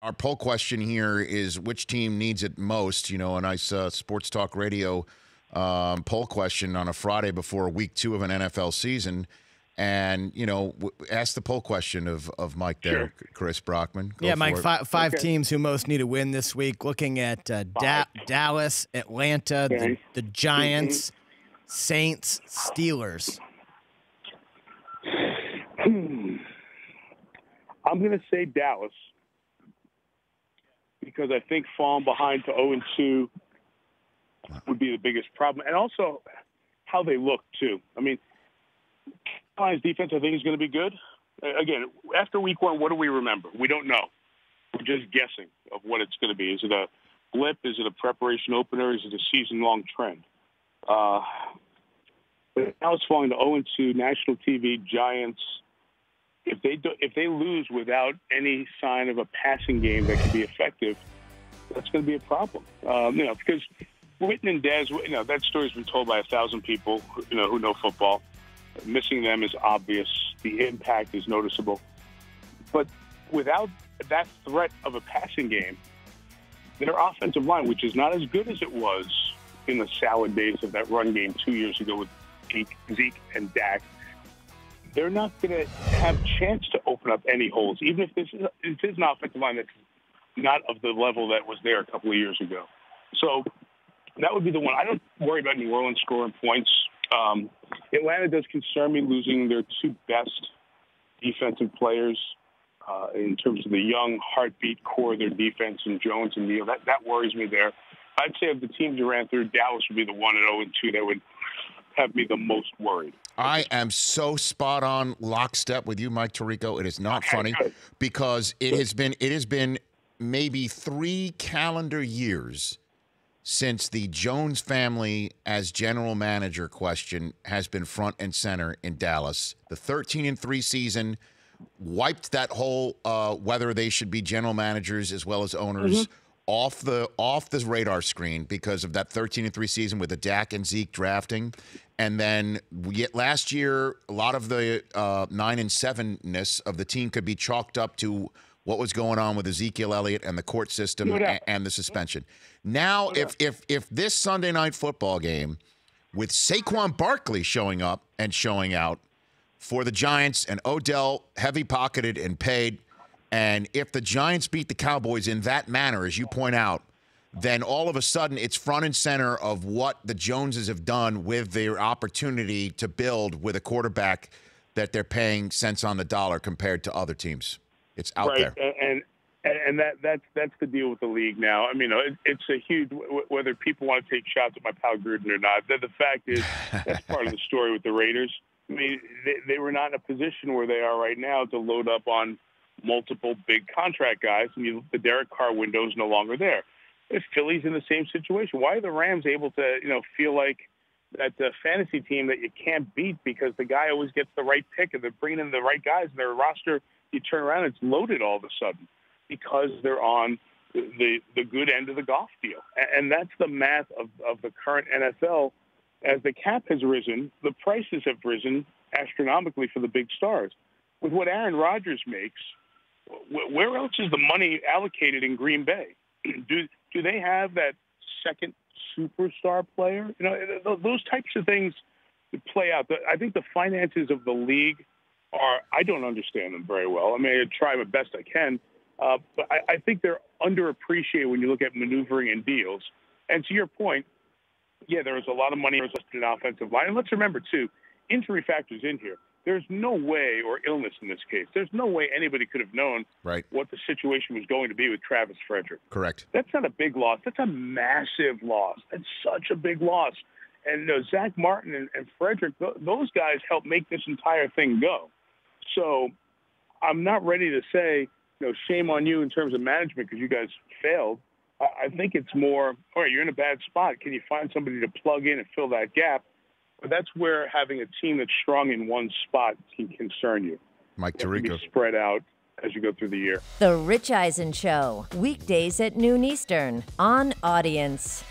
Our poll question here is which team needs it most? You know, a nice sports talk radio poll question on a Friday before week 2 of an NFL season. And, you know, ask the poll question of Mike there, Sure. Chris Brockman. Yeah, Mike, five teams who most need a win this week. Looking at Dallas, Atlanta, the Giants, Saints, Steelers. I'm going to say Dallas because I think falling behind to 0-2 would be the biggest problem. And also how they look, too. I mean, Carolina's defense, I think, is going to be good. Again, after week 1, what do we remember? We don't know. We're just guessing of what it's going to be. Is it a blip? Is it a preparation opener? Is it a season-long trend? But now it's falling to 0-2, national TV, Giants. If they lose without any sign of a passing game that can be effective, that's going to be a problem. Because Witten and Dez, that story's been told by 1,000 people, who know football. Missing them is obvious. The impact is noticeable. But without that threat of a passing game, their offensive line, which is not as good as it was in the salad days of that run game 2 years ago with Zeke and Dak, they're not going to have a chance to open up any holes, even if this is an offensive line that's not of the level that was there a couple of years ago. So that would be the one. I don't worry about New Orleans scoring points. Atlanta does concern me losing their 2 best defensive players in terms of the young heartbeat core of their defense and Jones and Neal. That worries me there. I'd say of the teams you ran through, Dallas would be the one at 0-2 that would have me the most worried. I am so spot on lockstep with you, Mike Tirico. It is not funny because it has been maybe 3 calendar years since the Jones family as general manager question has been front and center in Dallas. The 13-3 season wiped that whole whether they should be general managers as well as owners off the radar screen because of that 13-3 season with the Dak and Zeke drafting. And then last year, a lot of the 9-7-ness of the team could be chalked up to what was going on with Ezekiel Elliott and the court system and the suspension. Now, if this Sunday night football game with Saquon Barkley showing up and showing out for the Giants and Odell heavy-pocketed and paid, and if the Giants beat the Cowboys in that manner, as you point out, then all of a sudden it's front and center of what the Joneses have done with their opportunity to build with a quarterback that they're paying cents on the dollar compared to other teams. It's out there. And that's the deal with the league now. I mean, it's a huge, whether people want to take shots at my pal Gruden or not, the fact is that's part of the story with the Raiders. I mean, they were not in a position where they are right now to load up on multiple big contract guys. I mean, the Derek Carr window is no longer there. If Philly's in the same situation, why are the Rams able to, feel like that fantasy team that you can't beat because the guy always gets the right pick and they're bringing in the right guys in their roster? You turn around, it's loaded all of a sudden because they're on the good end of the golf deal. And that's the math of the current NFL. As the cap has risen, the prices have risen astronomically for the big stars. With what Aaron Rodgers makes, where else is the money allocated in Green Bay? Do they have that second superstar player? Those types of things play out. I think the finances of the league I don't understand them very well. I mean, I try my best I can, but I think they're underappreciated when you look at maneuvering and deals. And to your point, yeah, there was a lot of money invested in offensive line. And let's remember, too, injury factors in here. There's no way, or illness in this case, there's no way anybody could have known what the situation was going to be with Travis Frederick. Correct. That's not a big loss. That's a massive loss. That's such a big loss. And Zach Martin and Frederick, those guys helped make this entire thing go. So I'm not ready to say, shame on you in terms of management because you guys failed. I think it's more, all right, you're in a bad spot. Can you find somebody to plug in and fill that gap? But that's where having a team that's strong in one spot can concern you. Mike You have to Tirico. be spread out as you go through the year. The Rich Eisen Show, weekdays at noon Eastern on Audience.